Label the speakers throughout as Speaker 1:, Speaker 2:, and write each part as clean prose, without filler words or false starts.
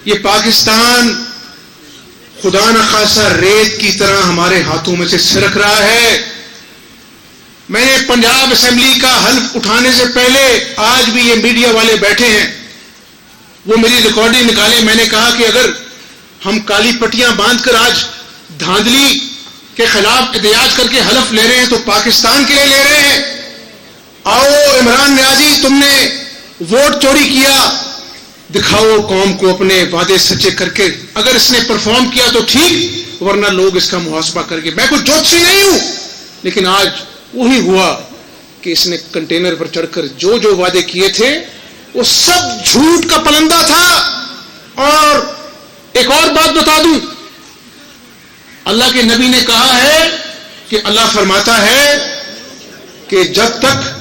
Speaker 1: یہ پاکستان خدا نخواستہ ریت کی طرح ہمارے ہاتھوں میں سے سرک رہا ہے. میں نے پنجاب اسمبلی کا حلف اٹھانے سے پہلے، آج بھی یہ میڈیا والے بیٹھے ہیں، وہ میری ریکارڈنگ نکالے. میں نے کہا کہ اگر ہم کالی پٹیاں باندھ کر آج دھاندلی کے خلاف احتجاج کر کے حلف لے رہے ہیں تو پاکستان کے لیے لے رہے ہیں. آؤ عمران نیازی، تم نے ووٹ چوری کیا، دکھاؤ قوم کو اپنے وعدے سچے کر کے. اگر اس نے پرفارم کیا تو ٹھیک، ورنہ لوگ اس کا محاسبہ کر کے. میں کوئی جوتشی نہیں ہوں، لیکن آج وہی ہوا کہ اس نے کنٹینر پر چڑھ کر جو جو وعدے کیے تھے وہ سب جھوٹ کا پلندہ تھا. اور ایک اور بات بتا دوں، اللہ کے نبی نے کہا ہے کہ اللہ فرماتا ہے کہ جب تک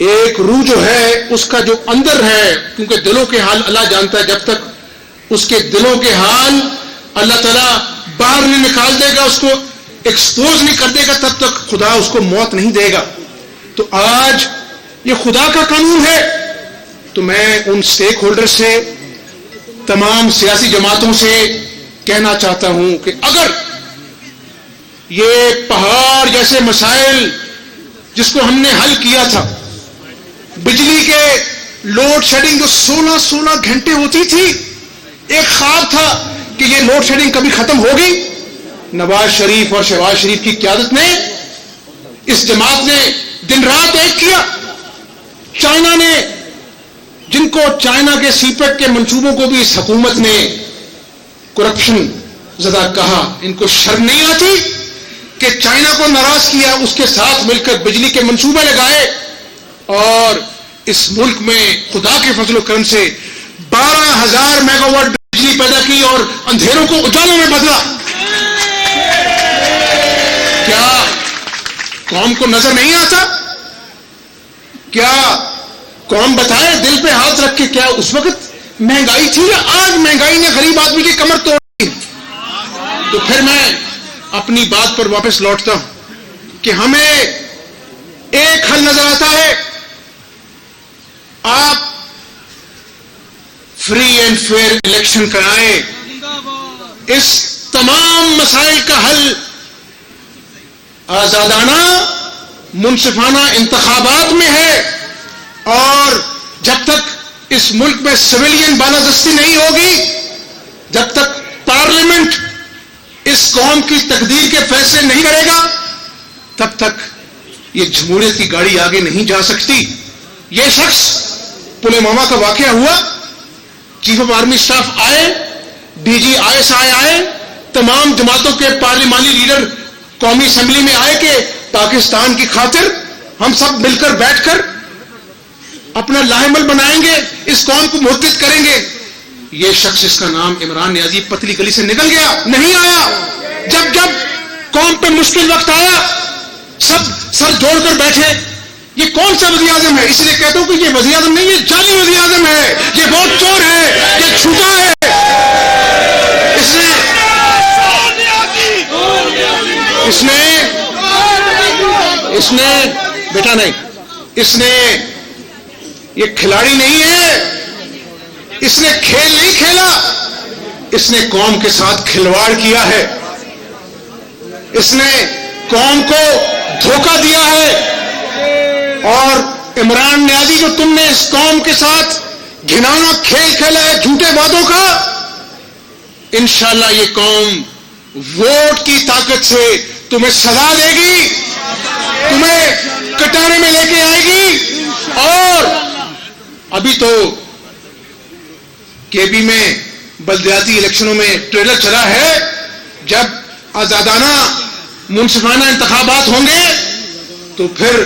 Speaker 1: ایک روح جو ہے اس کا جو اندر ہے، کیونکہ دلوں کے حال اللہ جانتا ہے، جب تک اس کے دلوں کے حال اللہ تعالیٰ باہر نہیں نکال دے گا، اس کو ایکسپوز نہیں کر دے گا، تب تک خدا اس کو موت نہیں دے گا. تو آج یہ خدا کا قانون ہے. تو میں ان سٹیک ہولڈر سے، تمام سیاسی جماعتوں سے کہنا چاہتا ہوں کہ اگر یہ پہاڑ جیسے مسائل جس کو ہم نے حل کیا تھا، بجلی کے لوڈ شیڈنگ جو 16 گھنٹے ہوتی تھی، ایک خواب تھا کہ یہ لوڈ شیڈنگ کبھی ختم ہوگی. نواز شریف اور شہباز شریف کی قیادت نے، اس جماعت نے دن رات ایک کیا. چائنا نے، جن کو چائنا کے سی پیک کے منصوبوں کو بھی اس حکومت نے کرپشن زدہ کہا، ان کو شرم نہیں آتی کہ چائنا کو ناراض کیا، اس کے ساتھ مل کر بجلی کے منصوبے لگائے اور اس ملک میں خدا کے فضل و کرم سے 12,000 میگا واٹ بجلی پیدا کی اور اندھیروں کو اجالوں میں بدلا. کیا قوم کو نظر نہیں آتا؟ کیا قوم بتائے دل پہ ہاتھ رکھ کے، کیا اس وقت مہنگائی تھی یا آج مہنگائی نے غریب آدمی کی کمر توڑ دی؟ تو پھر میں اپنی بات پر واپس لوٹتا ہوں کہ ہمیں ایک حل نظر آتا ہے. آپ فری اینڈ فیئر الیکشن کرائیں. اس تمام مسائل کا حل آزادانہ منصفانہ انتخابات میں ہے. اور جب تک اس ملک میں سویلین بالادستی نہیں ہوگی، جب تک پارلیمنٹ اس قوم کی تقدیر کے فیصلے نہیں کرے گا، تب تک یہ جمہوریت کی گاڑی آگے نہیں جا سکتی. یہ شخص پلوامہ کا واقعہ ہوا، چیف آف آرمی اسٹاف آئے، ڈی جی ISI آئے، تمام جماعتوں کے پارلیمانی لیڈر قومی اسمبلی میں آئے کہ پاکستان کی خاطر ہم سب مل کر بیٹھ کر اپنا لاہمل بنائیں گے، اس قوم کو مرتد کریں گے. یہ شخص، اس کا نام عمران نیازی، پتلی گلی سے نکل گیا، نہیں آیا. جب قوم پہ مشکل وقت آیا، سب سر جوڑ کر بیٹھے. یہ کون سا وزیر اعظم ہے؟ اس لیے کہتا ہوں کہ یہ وزیر اعظم نہیں، یہ جعلی وزیر اعظم ہے، یہ ووٹ چور ہے، یہ چھوٹا ہے. اس نے بیٹا نہیں، اس نے، یہ کھلاڑی نہیں ہے، اس نے کھیل نہیں کھیلا، اس نے قوم کے ساتھ کھلواڑ کیا ہے، اس نے قوم کو دھوکہ دیا ہے. اور عمران نیازی، جو تم نے اس قوم کے ساتھ گھنانا کھیل کھیلا ہے جھوٹے وعدوں کا، انشاءاللہ یہ قوم ووٹ کی طاقت سے تمہیں سزا دے گی، تمہیں کٹانے میں لے کے آئے گی. اور ابھی تو KB میں بلدیاتی الیکشنوں میں ٹریلر چلا ہے، جب آزادانہ منصفانہ انتخابات ہوں گے تو پھر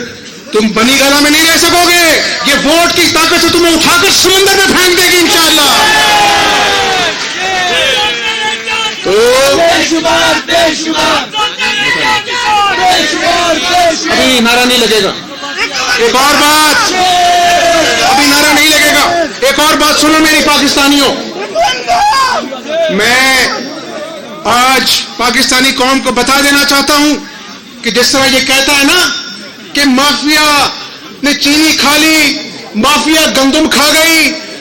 Speaker 1: تم بنی گالا میں نہیں رہ سکو گے. یہ ووٹ کی طاقت سے تمہیں اٹھا کر سمندر میں پھینک دے گی انشاءاللہ. تو ابھی نعرہ نہیں لگے گا. ایک اور بات، ابھی نعرہ نہیں لگے گا. ایک اور بات سنو میری پاکستانیوں، میں آج پاکستانی قوم کو بتا دینا چاہتا ہوں کہ جس طرح یہ کہتا ہے نا کہ مافیا نے چینی کھا لی، مافیا گندم کھا گئی،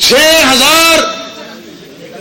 Speaker 1: 6,000